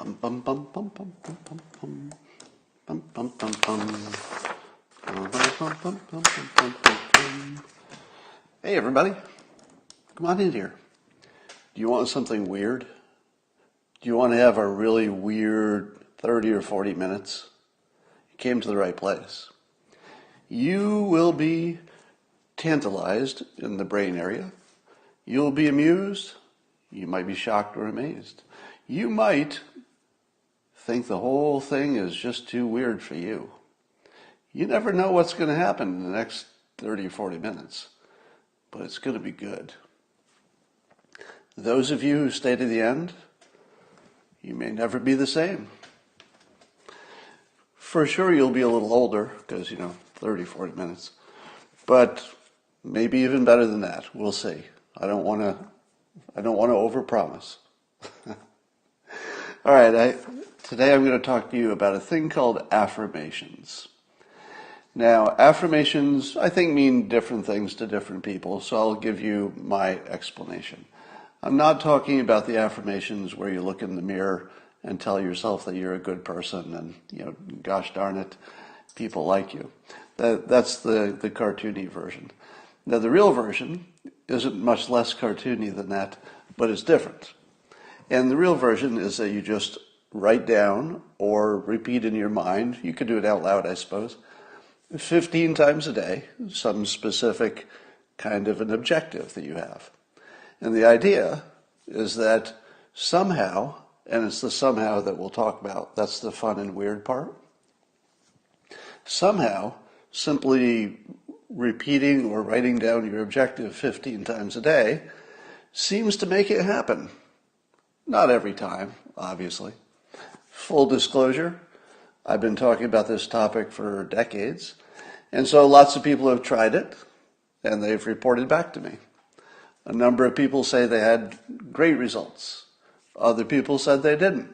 bum bum bum bum bum bum bum bum bum bum bum. Hey everybody, come on in here. Do you want something weird? Do you want to have a really weird 30 or 40 minutes? You came to the right place. You will be tantalized in the brain area. You'll be amused. You might be shocked or amazed. You might think the whole thing is just too weird for you. You never know what's going to happen in the next 30 or 40 minutes, but it's going to be good. Those of you who stay to the end, you may never be the same. For sure you'll be a little older, because, 30, 40 minutes. But maybe even better than that. We'll see. I don't want to overpromise. All right, today I'm going to talk to you about a thing called affirmations. Now, affirmations, I think, mean different things to different people, so I'll give you my explanation. I'm not talking about the affirmations where you look in the mirror and tell yourself that you're a good person and, gosh darn it, people like you. That's the cartoony version. Now, the real version isn't much less cartoony than that, but it's different. And the real version is that you just write down or repeat in your mind, you could do it out loud, I suppose, 15 times a day, some specific kind of an objective that you have. And the idea is that somehow, and it's the somehow that we'll talk about, that's the fun and weird part, somehow simply repeating or writing down your objective 15 times a day seems to make it happen. Not every time, obviously. Full disclosure, I've been talking about this topic for decades, and so lots of people have tried it, and they've reported back to me. A number of people say they had great results. Other people said they didn't.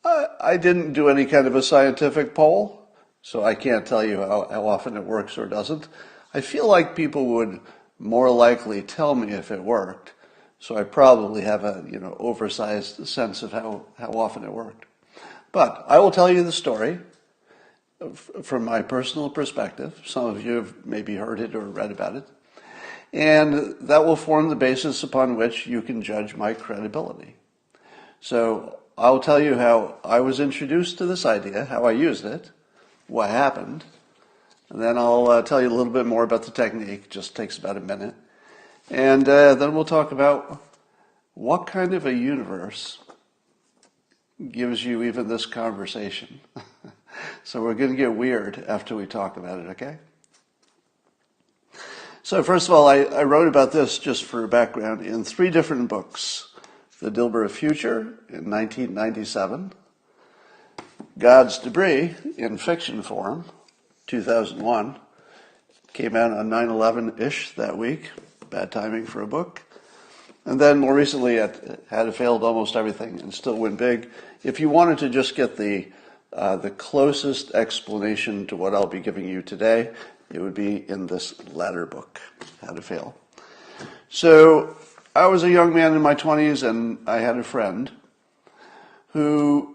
I didn't do any kind of a scientific poll, so I can't tell you how often it works or doesn't. I feel like people would more likely tell me if it worked, so I probably have a oversized sense of how often it worked. But I will tell you the story from my personal perspective. Some of you have maybe heard it or read about it. And that will form the basis upon which you can judge my credibility. So I'll tell you how I was introduced to this idea, how I used it, what happened, and then I'll tell you a little bit more about the technique. It just takes about a minute. And then we'll talk about what kind of a universe gives you even this conversation. So we're going to get weird after we talk about it, okay? So first of all, I wrote about this just for background in 3 different books. The Dilbert Future in 1997, God's Debris in fiction form, 2001, came out on 9/11-ish that week, bad timing for a book. And then more recently, had failed almost everything and still win big. If you wanted to just get the closest explanation to what I'll be giving you today, it would be in this latter book, How to Fail. So I was a young man in my 20s, and I had a friend who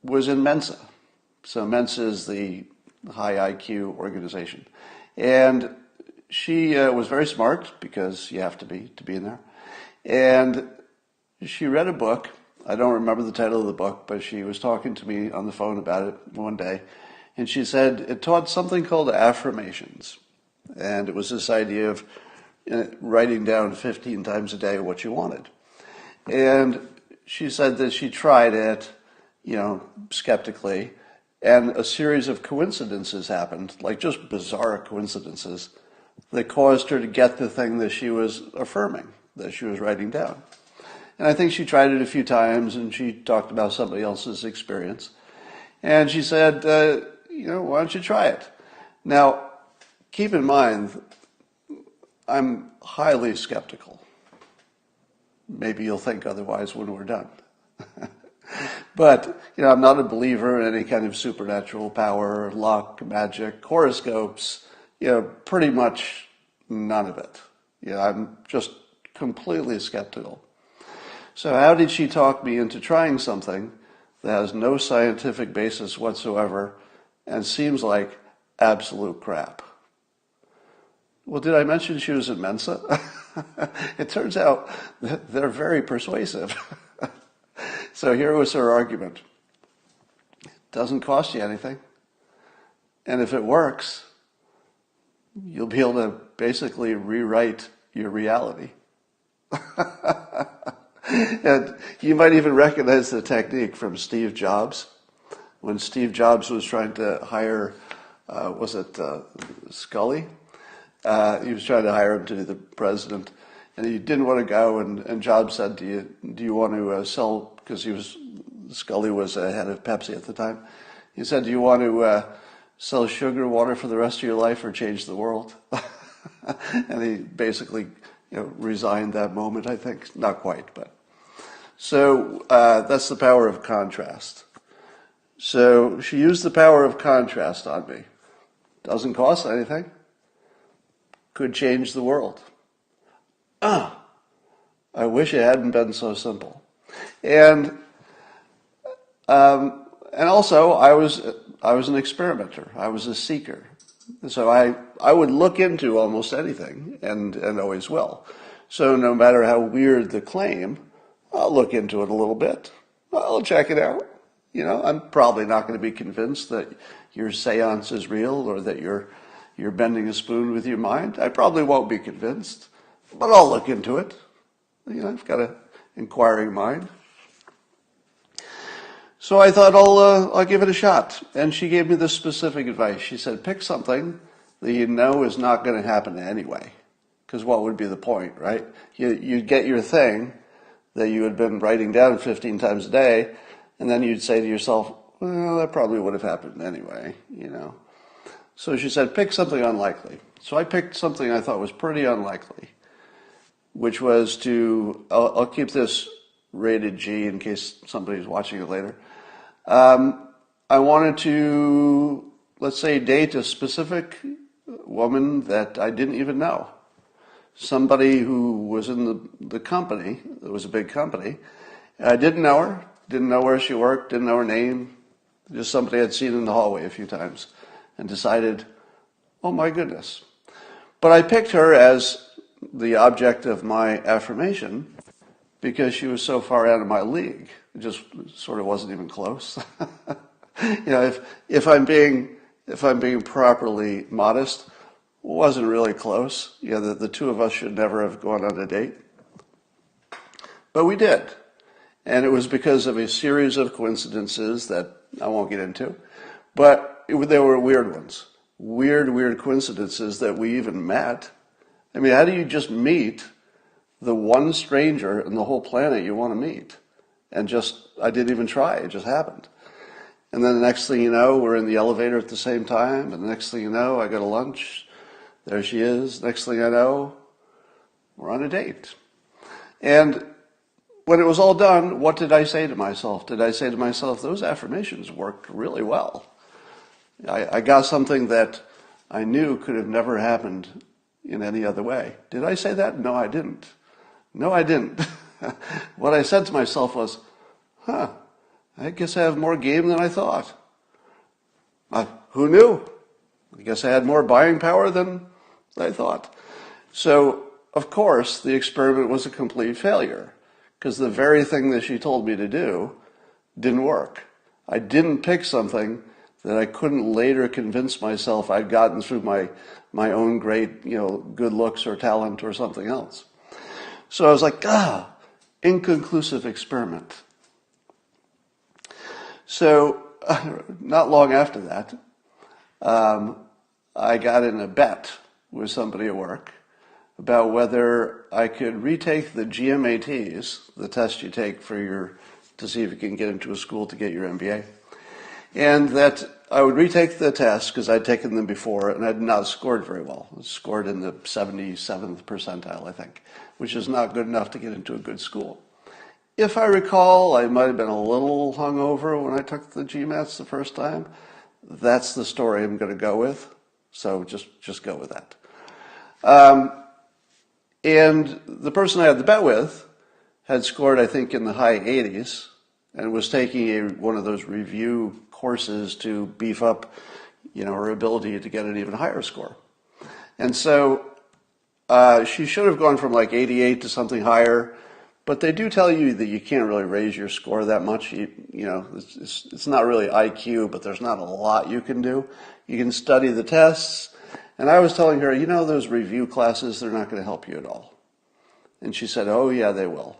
was in Mensa. So Mensa is the high IQ organization. And she was very smart, because you have to be in there. And she read a book. I don't remember the title of the book, but she was talking to me on the phone about it one day. And she said it taught something called affirmations. And it was this idea of writing down 15 times a day what you wanted. And she said that she tried it, skeptically, and a series of coincidences happened, like just bizarre coincidences, that caused her to get the thing that she was affirming, that she was writing down. And I think she tried it a few times, and she talked about somebody else's experience. And she said, why don't you try it? Now, keep in mind, I'm highly skeptical. Maybe you'll think otherwise when we're done. But, I'm not a believer in any kind of supernatural power, luck, magic, horoscopes, pretty much none of it. I'm just completely skeptical. So how did she talk me into trying something that has no scientific basis whatsoever and seems like absolute crap. Well, did I mention she was in Mensa? It turns out that they're very persuasive. So here was her argument. It doesn't cost you anything. And if it works, you'll be able to basically rewrite your reality. And you might even recognize the technique from Steve Jobs. When Steve Jobs was trying to hire, Scully? He was trying to hire him to be the president, and he didn't want to go. And Jobs said, "Do you want to sell?" Because Scully was head of Pepsi at the time. He said, "Do you want to sell sugar water for the rest of your life, or change the world?" And he basically, resigned that moment. I think not quite, but so that's the power of contrast. So she used the power of contrast on me. Doesn't cost anything. Could change the world. I wish it hadn't been so simple. And also I was an experimenter. I was a seeker. So I would look into almost anything and always will. So no matter how weird the claim, I'll look into it a little bit. I'll check it out. I'm probably not going to be convinced that your seance is real or that you're bending a spoon with your mind. I probably won't be convinced, but I'll look into it. I've got an inquiring mind. So I thought I'll give it a shot. And she gave me this specific advice. She said, pick something that you know is not going to happen anyway. Because what would be the point, right? You'd get your thing that you had been writing down 15 times a day, and then you'd say to yourself, well, that probably would have happened anyway, So she said, pick something unlikely. So I picked something I thought was pretty unlikely, which was I'll keep this rated G in case somebody's watching it later. I wanted to, let's say, date a specific woman that I didn't even know. Somebody who was in the company, it was a big company. I didn't know her, didn't know where she worked, didn't know her name, just somebody I'd seen in the hallway a few times, and decided, oh my goodness. But I picked her as the object of my affirmation because she was so far out of my league. It just sort of wasn't even close. If I'm being properly modest, wasn't really close. The two of us should never have gone on a date. But we did. And it was because of a series of coincidences that I won't get into. But they were weird ones. Weird coincidences that we even met. I mean, how do you just meet the one stranger in the whole planet you want to meet? And I didn't even try. It just happened. And then the next thing you know, we're in the elevator at the same time. And the next thing you know, I go to lunch. There she is. Next thing I know, we're on a date. And when it was all done, what did I say to myself? Did I say to myself, those affirmations worked really well. I got something that I knew could have never happened in any other way. Did I say that? No, I didn't. What I said to myself was, I guess I have more game than I thought. Who knew? I guess I had more buying power than I thought. So, of course, the experiment was a complete failure because the very thing that she told me to do didn't work. I didn't pick something that I couldn't later convince myself I'd gotten through my own great, good looks or talent or something else. So I was like, inconclusive experiment. So not long after that, I got in a bet with somebody at work about whether I could retake the GMATs, the test you take to see if you can get into a school to get your MBA. And that I would retake the test because I'd taken them before and I'd not scored very well. I scored in the 77th percentile, I think, which is not good enough to get into a good school. If I recall, I might have been a little hungover when I took the GMATs the first time. That's the story I'm going to go with. So just go with that. And the person I had the bet with had scored, I think, in the high 80s and was taking one of those review courses to beef up, her ability to get an even higher score. And so she should have gone from like 88 to something higher, but they do tell you that you can't really raise your score that much. It's not really IQ, but there's not a lot you can do. You can study the tests. And I was telling her, those review classes, they're not going to help you at all. And she said, oh yeah, they will.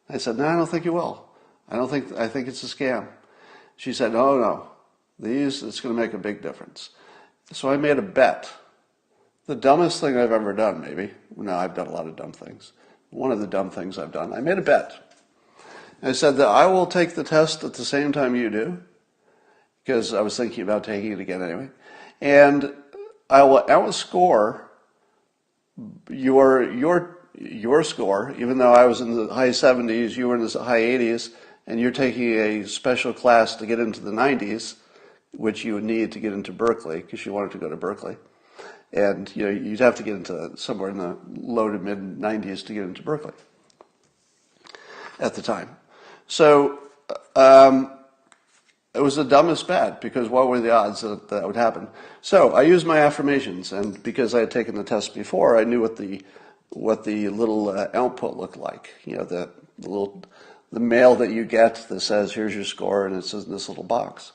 I said, no, I don't think you will. I think it's a scam. She said, oh no, it's going to make a big difference. So I made a bet. The dumbest thing I've ever done, maybe. No, I've done a lot of dumb things. One of the dumb things I've done, I made a bet. I said that I will take the test at the same time you do, because I was thinking about taking it again anyway. And I will outscore your score, even though I was in the high 70s, you were in the high 80s, and you're taking a special class to get into the 90s, which you would need to get into Berkeley, because you wanted to go to Berkeley. And you'd have to get into somewhere in the low to mid 90s to get into Berkeley at the time. So it was the dumbest bet, because what were the odds that would happen? So I used my affirmations, and because I had taken the test before, I knew what the little output looked like. The mail that you get that says here's your score, and it's in this little box.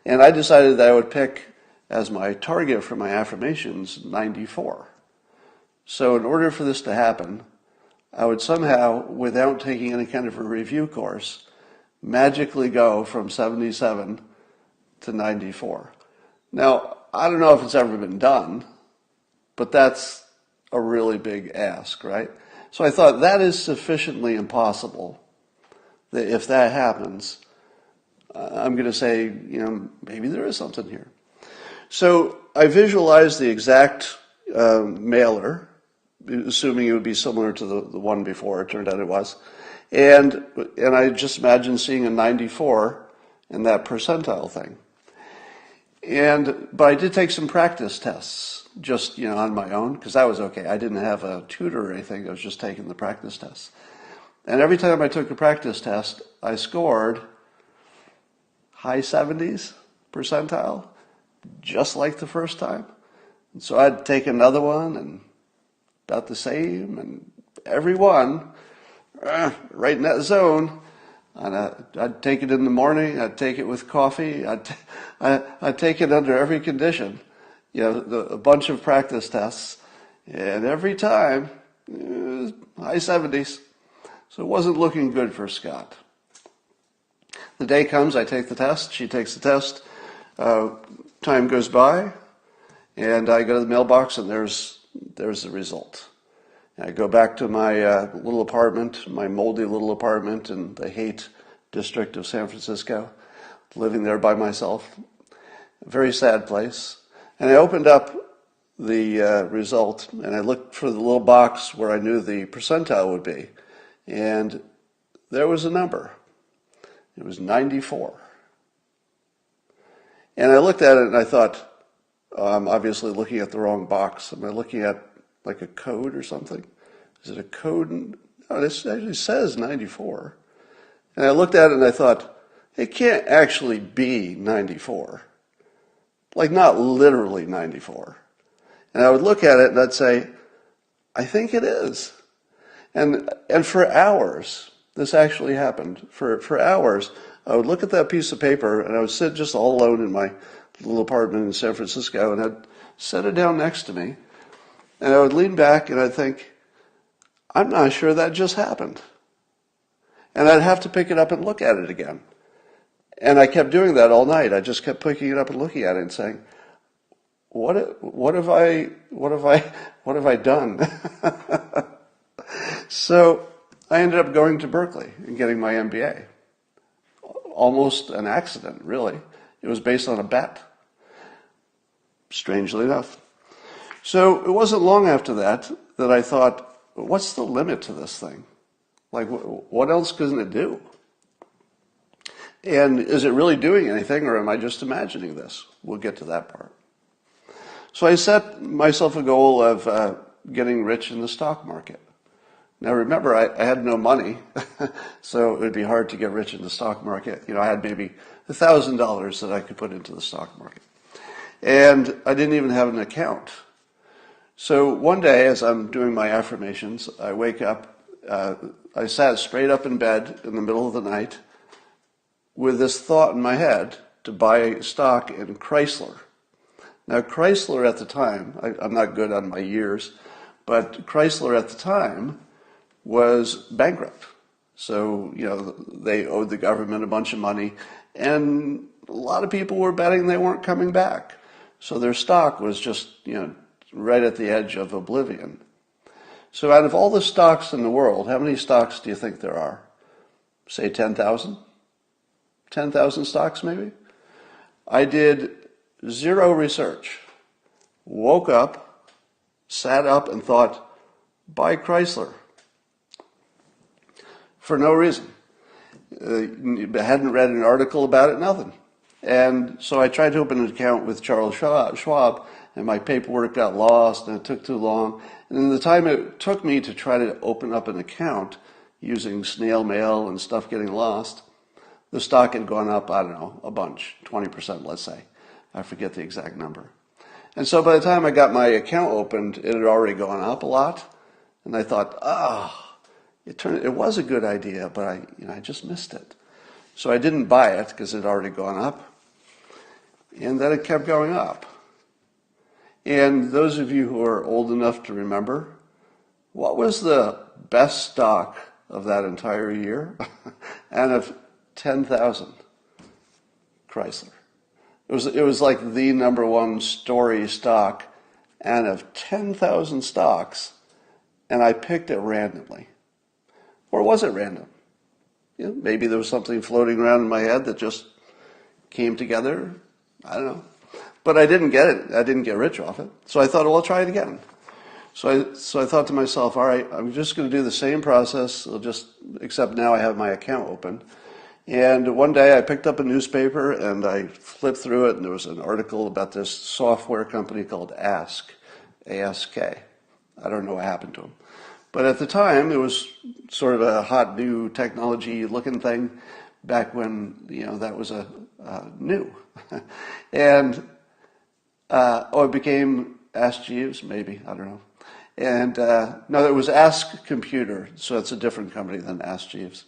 And I decided that I would pick as my target for my affirmations 94. So in order for this to happen, I would somehow, without taking any kind of a review course, magically go from 77 to 94. Now, I don't know if it's ever been done, but that's a really big ask, right? So I thought that is sufficiently impossible that if that happens, I'm going to say, maybe there is something here. So I visualized the exact mailer, assuming it would be similar to the one before. It turned out it was. And I just imagined seeing a 94 in that percentile thing. But I did take some practice tests, just on my own, because that was okay. I didn't have a tutor or anything. I was just taking the practice tests. And every time I took a practice test, I scored high 70s percentile, just like the first time. And so I'd take another one, and about the same, and every one right in that zone. And I'd take it in the morning. I'd take it with coffee. I'd take it under every condition. A bunch of practice tests, and every time high 70s. So it wasn't looking good for Scott. The day comes, I take the test. She takes the test. Time goes by, and I go to the mailbox, and there's the result. And I go back to my little apartment, my moldy little apartment in the Haight district of San Francisco, living there by myself. A very sad place. And I opened up the result, and I looked for the little box where I knew the percentile would be. And there was a number. It was 94. And I looked at it and I thought, I'm obviously looking at the wrong box. Am I looking at like a code or something? Is it a code? No, this actually says 94. And I looked at it and I thought, it can't actually be 94. Like not literally 94. And I would look at it and I'd say, I think it is. And for hours, this actually happened. For hours, I would look at that piece of paper, and I would sit just all alone in my little apartment in San Francisco, and I'd set it down next to me, and I would lean back, and I'd think, I'm not sure that just happened. And I'd have to pick it up and look at it again. And I kept doing that all night. I just kept picking it up and looking at it and saying, what have I done? So I ended up going to Berkeley and getting my MBA. Almost an accident, really. It was based on a bet, strangely enough. So it wasn't long after that I thought, what's the limit to this thing? Like, what else can it do? And is it really doing anything, or am I just imagining this? We'll get to that part. So I set myself a goal of getting rich in the stock market. Now remember, I had no money, so it would be hard to get rich in the stock market. I had maybe $1,000 that I could put into the stock market. And I didn't even have an account. So one day, as I'm doing my affirmations, I wake up, I sat straight up in bed in the middle of the night with this thought in my head to buy stock in Chrysler. Now, Chrysler at the time, I'm not good on my years, but Chrysler at the time was bankrupt. So, they owed the government a bunch of money, and a lot of people were betting they weren't coming back. So their stock was just, right at the edge of oblivion. So out of all the stocks in the world, how many stocks do you think there are? Say 10,000? 10,000 stocks maybe? I did zero research. Woke up, sat up and thought, buy Chrysler. For no reason. I hadn't read an article about it, nothing. And so I tried to open an account with Charles Schwab, and my paperwork got lost, and it took too long. And in the time it took me to try to open up an account using snail mail and stuff getting lost, the stock had gone up, I don't know, a bunch, 20%, let's say. I forget the exact number. And so by the time I got my account opened, it had already gone up a lot. And I thought, it was a good idea, but I just missed it. So I didn't buy it because it had already gone up. And then it kept going up. And those of you who are old enough to remember, what was the best stock of that entire year? And of 10,000? Chrysler. It was like the number one story stock, and of 10,000 stocks, and I picked it randomly. Or was it random? Maybe there was something floating around in my head that just came together. I don't know. But I didn't get it. I didn't get rich off it. So I thought, well, I'll try it again. So I thought to myself, all right, I'm just going to do the same process, except now I have my account open. And one day I picked up a newspaper and I flipped through it, and there was an article about this software company called Ask, A-S-K. I don't know what happened to them. But at the time, it was sort of a hot new technology-looking thing back when, that was new. And, it became Ask Jeeves, maybe, I don't know. And, no, it was Ask Computer, so it's a different company than Ask Jeeves.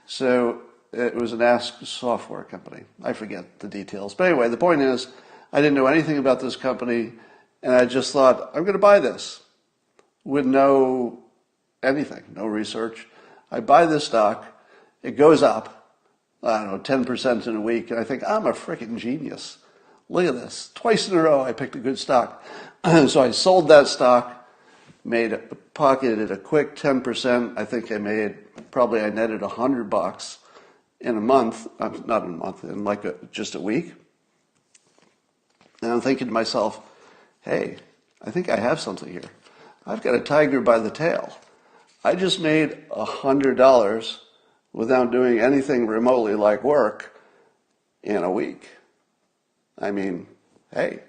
So it was an Ask software company. I forget the details. But anyway, the point is, I didn't know anything about this company, and I just thought, I'm going to buy this with no research. I buy this stock, it goes up, 10% in a week, and I think, I'm a freaking genius. Look at this. Twice in a row, I picked a good stock. So I sold that stock, pocketed a quick 10%. I think I netted $100 in a month, not in a month, in just a week. And I'm thinking to myself, hey, I think I have something here. I've got a tiger by the tail. I just made $100 without doing anything remotely like work in a week. I mean, hey.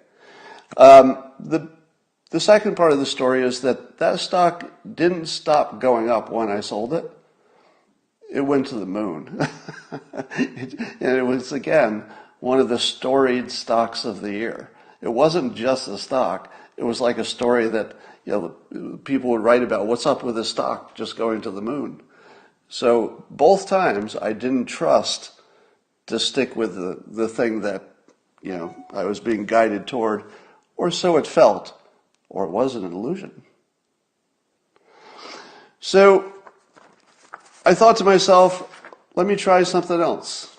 The second part of the story is that stock didn't stop going up when I sold it. It went to the moon. And it was, again, one of the storied stocks of the year. It wasn't just a stock. It was like a story that people would write about. What's up with this stock just going to the moon? So both times I didn't trust to stick with the thing that I was being guided toward, or so it felt, or it was an illusion. So I thought to myself, let me try something else.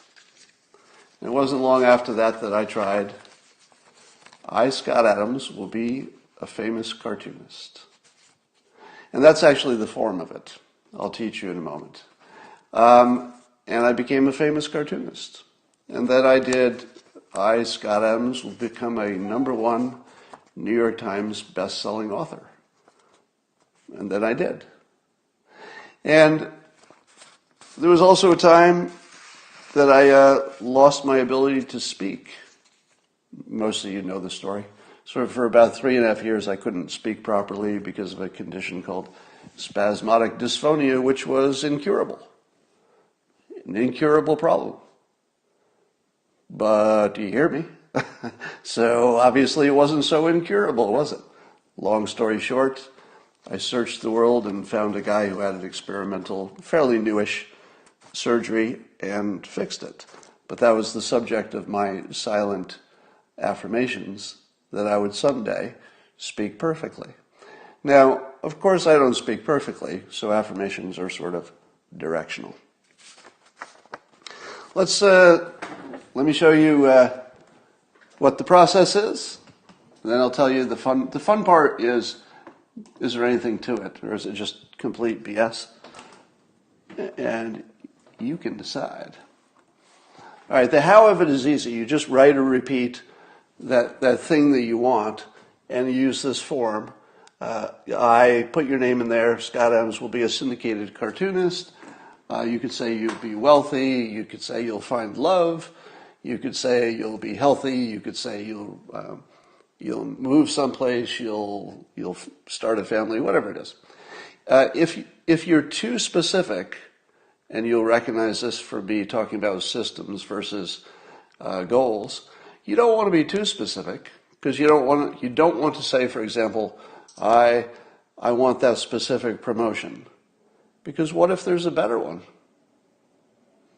It wasn't long after that I tried, I, Scott Adams, will be a famous cartoonist. And that's actually the form of it. I'll teach you in a moment. And I became a famous cartoonist. And then I, Scott Adams, will become a #1 New York Times best-selling author. And then I did. And there was also a time that I lost my ability to speak. Most of you know the story. So for about 3.5 years, I couldn't speak properly because of a condition called spasmodic dysphonia, which was incurable. An incurable problem. But do you hear me? So obviously it wasn't so incurable, was it? Long story short, I searched the world and found a guy who had an experimental, fairly newish surgery and fixed it. But that was the subject of my silent affirmations, that I would someday speak perfectly. Now, of course, I don't speak perfectly, so affirmations are sort of directional. Let me show you what the process is, and then I'll tell you the fun part is there anything to it, or is it just complete BS? And you can decide. All right, the how of it is easy. You just write or repeat that thing that you want, and you use this form. I put your name in there. Scott Adams will be a syndicated cartoonist. You could say you'll be wealthy. You could say you'll find love. You could say you'll be healthy. You could say you'll move someplace. You'll start a family. Whatever it is. If you're too specific, and you'll recognize this for me talking about systems versus goals, you don't want to be too specific, because you don't want to say, for example, I want that specific promotion. Because what if there's a better one?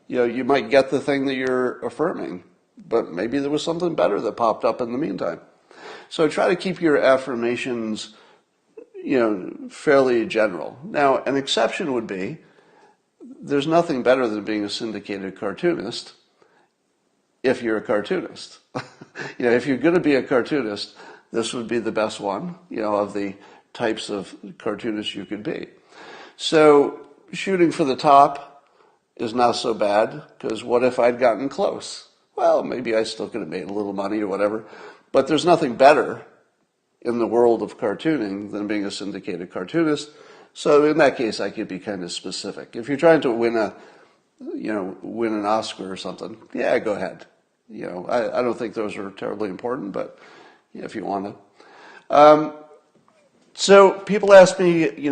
You might get the thing that you're affirming, but maybe there was something better that popped up in the meantime. So try to keep your affirmations, fairly general. Now, an exception would be, there's nothing better than being a syndicated cartoonist if you're a cartoonist. If you're going to be a cartoonist, this would be the best one, of the types of cartoonists you could be. So shooting for the top is not so bad, because what if I'd gotten close? Well, maybe I still could have made a little money or whatever, but there's nothing better in the world of cartooning than being a syndicated cartoonist. So in that case, I could be kind of specific. If you're trying to win an Oscar or something, yeah, go ahead. I don't think those are terribly important, but if you want to. So people ask me,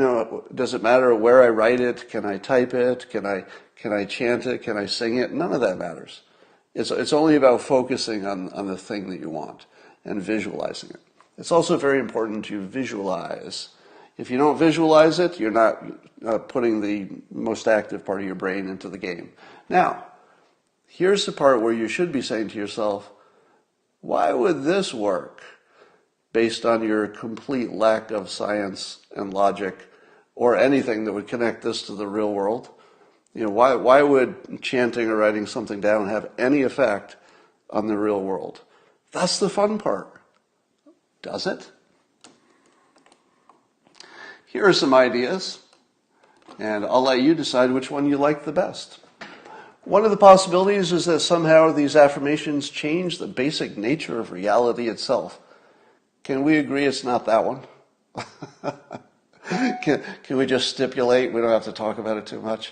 does it matter where I write it? Can I type it? Can I chant it? Can I sing it? None of that matters. It's only about focusing on the thing that you want and visualizing it. It's also very important to visualize. If you don't visualize it, you're not putting the most active part of your brain into the game. Now, here's the part where you should be saying to yourself, why would this work based on your complete lack of science and logic or anything that would connect this to the real world? Why would chanting or writing something down have any effect on the real world? That's the fun part. Does it? Here are some ideas, and I'll let you decide which one you like the best. One of the possibilities is that somehow these affirmations change the basic nature of reality itself. Can we agree it's not that one? Can we just stipulate? We don't have to talk about it too much.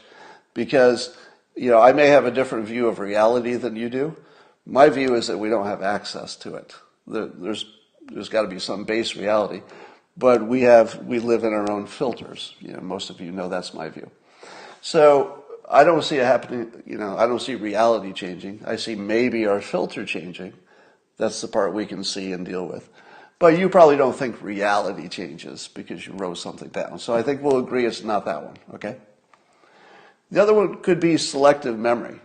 Because, I may have a different view of reality than you do. My view is that we don't have access to it. There's got to be some base reality. But we live in our own filters. Most of you know that's my view. So I don't see it happening. I don't see reality changing. I see maybe our filter changing. That's the part we can see and deal with. But you probably don't think reality changes because you wrote something down. So I think we'll agree it's not that one. Okay. The other one could be selective memory.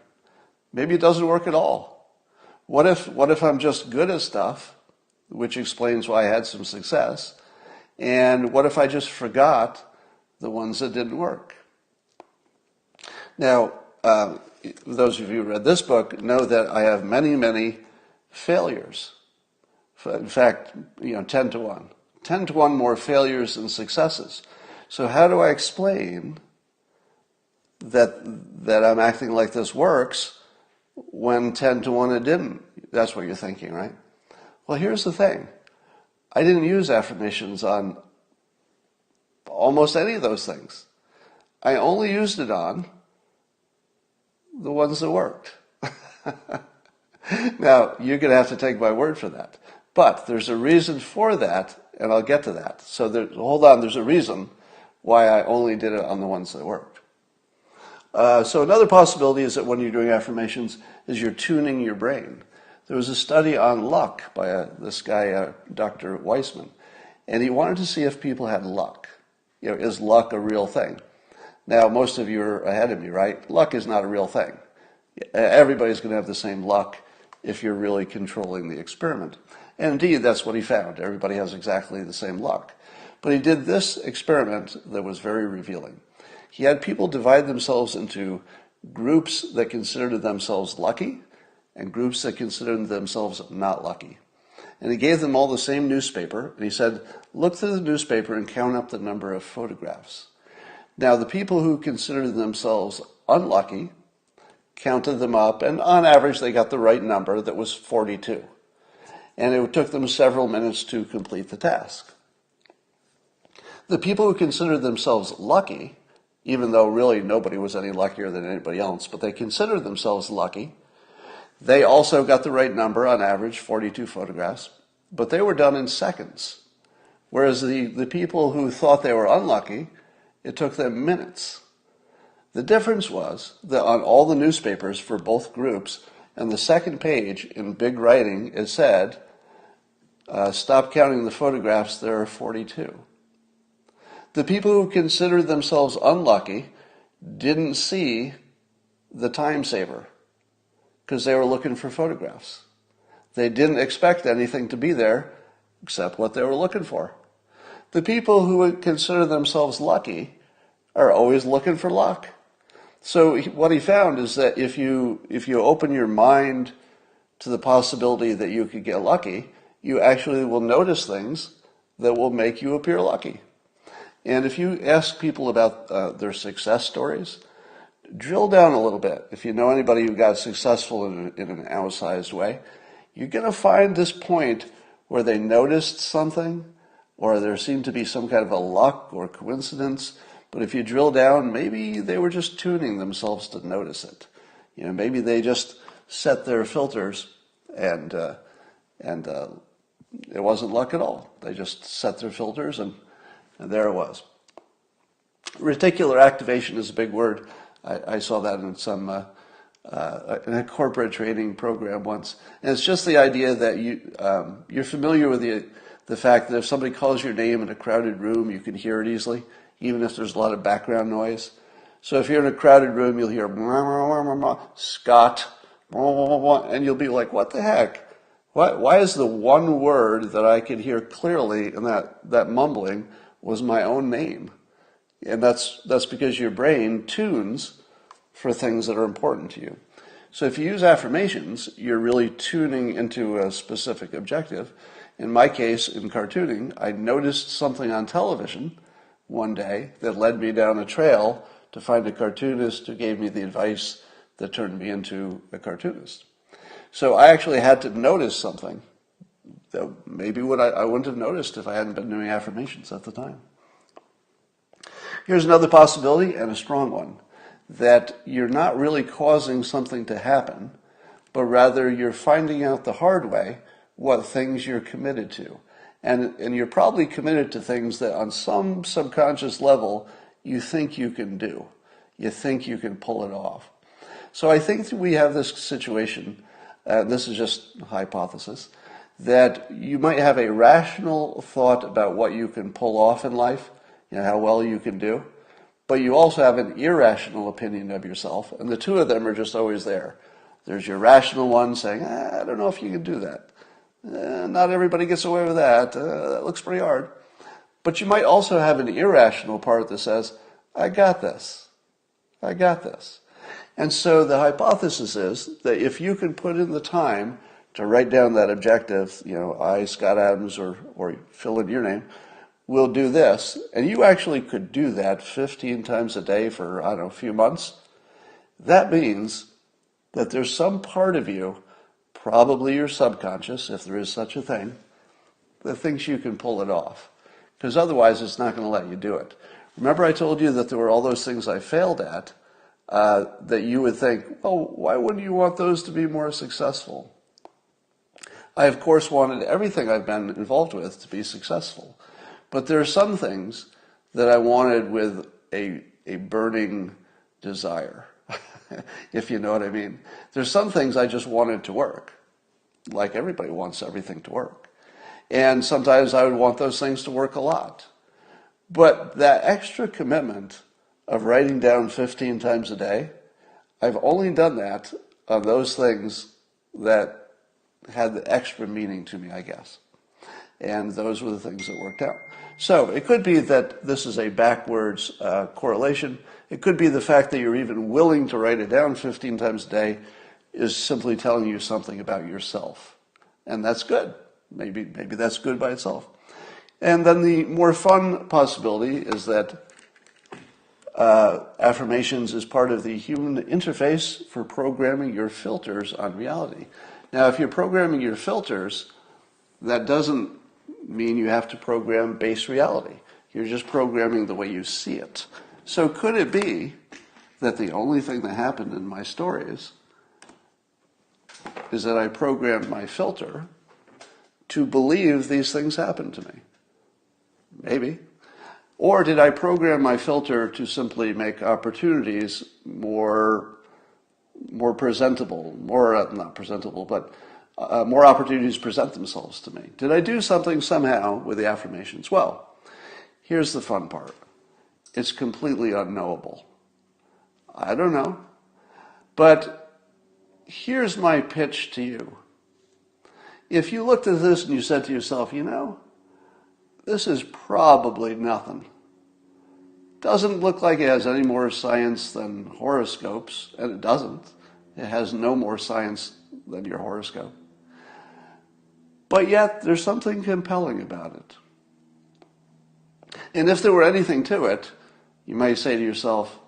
Maybe it doesn't work at all. What if I'm just good at stuff, which explains why I had some success? And what if I just forgot the ones that didn't work? Now, those of you who read this book know that I have many, many failures. In fact, 10 to 1. 10 to 1 more failures than successes. So how do I explain that I'm acting like this works when 10 to 1 it didn't? That's what you're thinking, right? Well, here's the thing. I didn't use affirmations on almost any of those things. I only used it on the ones that worked. Now, you're going to have to take my word for that. But there's a reason for that, and I'll get to that. So hold on, there's a reason why I only did it on the ones that worked. So another possibility is that when you're doing affirmations is you're tuning your brain. There was a study on luck by this guy, Dr. Weissman, and he wanted to see if people had luck. Is luck a real thing? Now, most of you are ahead of me, right? Luck is not a real thing. Everybody's going to have the same luck if you're really controlling the experiment. And indeed, that's what he found. Everybody has exactly the same luck. But he did this experiment that was very revealing. He had people divide themselves into groups that considered themselves lucky and groups that considered themselves not lucky. And he gave them all the same newspaper, and he said, look through the newspaper and count up the number of photographs. Now, the people who considered themselves unlucky counted them up, and on average, they got the right number that was 42. And it took them several minutes to complete the task. The people who considered themselves lucky, even though really nobody was any luckier than anybody else, but they considered themselves lucky, they also got the right number, on average, 42 photographs, but they were done in seconds. Whereas the people who thought they were unlucky, it took them minutes. The difference was that on all the newspapers for both groups, and the second page in big writing, it said, stop counting the photographs, there are 42. The people who considered themselves unlucky didn't see the time saver because they were looking for photographs. They didn't expect anything to be there except what they were looking for. The people who would consider themselves lucky are always looking for luck. So what he found is that if you open your mind to the possibility that you could get lucky, you actually will notice things that will make you appear lucky. And if you ask people about their success stories, drill down a little bit. If you know anybody who got successful in an outsized way, you're going to find this point where they noticed something, or there seemed to be some kind of a luck or coincidence. But if you drill down, maybe they were just tuning themselves to notice it. Maybe they just set their filters and it wasn't luck at all. They just set their filters and there it was. Reticular activation is a big word. I saw that in in a corporate training program once. And it's just the idea that you're familiar with the fact that if somebody calls your name in a crowded room, you can hear it easily, even if there's a lot of background noise. So if you're in a crowded room, you'll hear Scott, and you'll be like, what the heck? Why is the one word that I could hear clearly in that mumbling was my own name? And that's because your brain tunes for things that are important to you. So if you use affirmations, you're really tuning into a specific objective. In my case, in cartooning, I noticed something on television one day that led me down a trail to find a cartoonist who gave me the advice that turned me into a cartoonist. So I actually had to notice something that maybe I wouldn't have noticed if I hadn't been doing affirmations at the time. Here's another possibility, and a strong one, that you're not really causing something to happen, but rather you're finding out the hard way what things you're committed to. And you're probably committed to things that on some subconscious level you think you can do. You think you can pull it off. So I think that we have this situation, this is just a hypothesis, that you might have a rational thought about what you can pull off in life, how well you can do, but you also have an irrational opinion of yourself, and the two of them are just always there. There's your rational one saying, I don't know if you can do that. Not everybody gets away with that. That looks pretty hard. But you might also have an irrational part that says, I got this. I got this. And so the hypothesis is that if you can put in the time to write down that objective, I, Scott Adams, or fill in your name, will do this, and you actually could do that 15 times a day for, a few months, that means that there's some part of you, probably your subconscious, if there is such a thing, that thinks you can pull it off. Because otherwise it's not going to let you do it. Remember I told you that there were all those things I failed at, that you would think, why wouldn't you want those to be more successful? I, of course, wanted everything I've been involved with to be successful. But there are some things that I wanted with a burning desire, if you know what I mean. There's some things I just wanted to work, like everybody wants everything to work. And sometimes I would want those things to work a lot. But that extra commitment of writing down 15 times a day, I've only done that on those things that had the extra meaning to me, I guess. And those were the things that worked out. So it could be that this is a backwards correlation. It could be the fact that you're even willing to write it down 15 times a day is simply telling you something about yourself. And that's good. Maybe that's good by itself. And then the more fun possibility is that affirmations is part of the human interface for programming your filters on reality. Now, if you're programming your filters, that doesn't mean you have to program base reality. You're just programming the way you see it. So could it be that the only thing that happened in my stories is that I programmed my filter to believe these things happened to me? Maybe. Or did I program my filter to simply make opportunities more presentable, not presentable, but more opportunities present themselves to me? Did I do something somehow with the affirmations? Well, here's the fun part. It's completely unknowable. I don't know. But here's my pitch to you. If you looked at this and you said to yourself, this is probably nothing. Doesn't look like it has any more science than horoscopes, and it doesn't. It has no more science than your horoscope. But yet, there's something compelling about it. And if there were anything to it, you might say to yourself,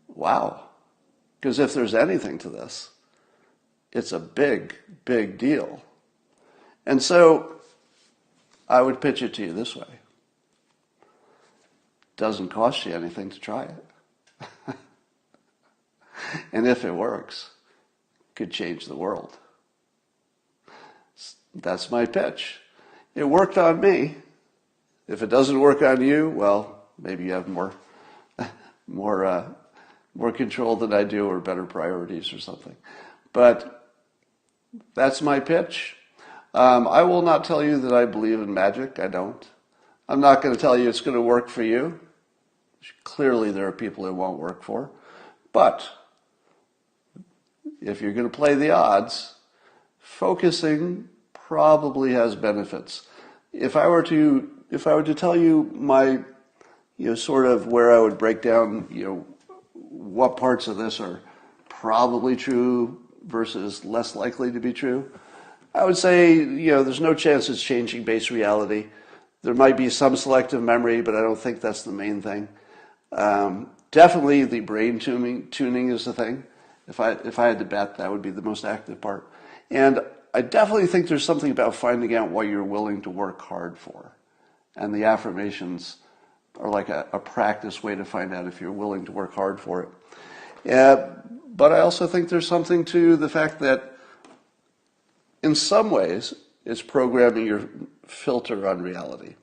wow. Because if there's anything to this, it's a big, big deal. And so, I would pitch it to you this way. Doesn't cost you anything to try it. And if it works, it could change the world. That's my pitch. It worked on me. If it doesn't work on you, well, maybe you have more control than I do, or better priorities or something. But that's my pitch. I will not tell you that I believe in magic. I don't. I'm not going to tell you it's going to work for you. Clearly, there are people it won't work for. But if you're going to play the odds, focusing probably has benefits. If I were to tell you my, sort of where I would break down, what parts of this are probably true versus less likely to be true, I would say, there's no chance it's changing base reality. There might be some selective memory, but I don't think that's the main thing. Definitely the brain tuning is the thing. If I had to bet, that would be the most active part. And I definitely think there's something about finding out what you're willing to work hard for. And the affirmations are like a practice way to find out if you're willing to work hard for it. But I also think there's something to the fact that in some ways, it's programming your filter on reality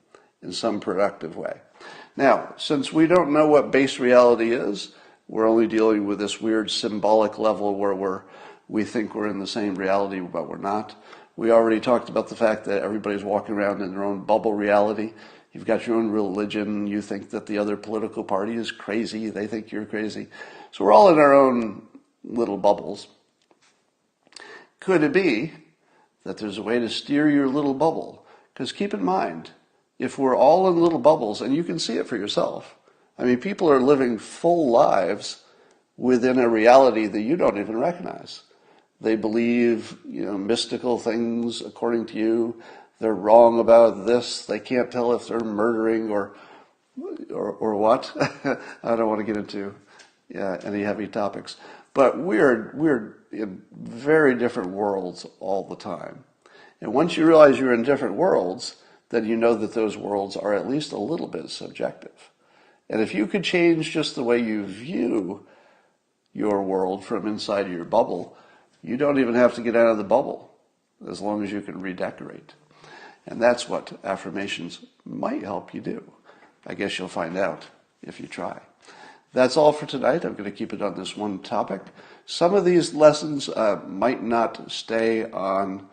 in some productive way. Now, since we don't know what base reality is, we're only dealing with this weird symbolic level where we think we're in the same reality, but we're not. We already talked about the fact that everybody's walking around in their own bubble reality. You've got your own religion. You think that the other political party is crazy. They think you're crazy. So we're all in our own little bubbles. Could it be that there's a way to steer your little bubble? Because keep in mind, if we're all in little bubbles, and you can see it for yourself, people are living full lives within a reality that you don't even recognize. They believe, mystical things according to you. They're wrong about this. They can't tell if they're murdering or what. I don't want to get into any heavy topics. But we're in very different worlds all the time. And once you realize you're in different worlds, then you know that those worlds are at least a little bit subjective. And if you could change just the way you view your world from inside of your bubble, you don't even have to get out of the bubble, as long as you can redecorate. And that's what affirmations might help you do. I guess you'll find out if you try. That's all for tonight. I'm going to keep it on this one topic. Some of these lessons might not stay on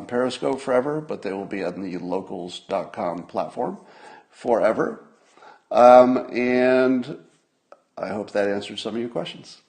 Periscope forever, but they will be on the locals.com platform forever. And I hope that answered some of your questions.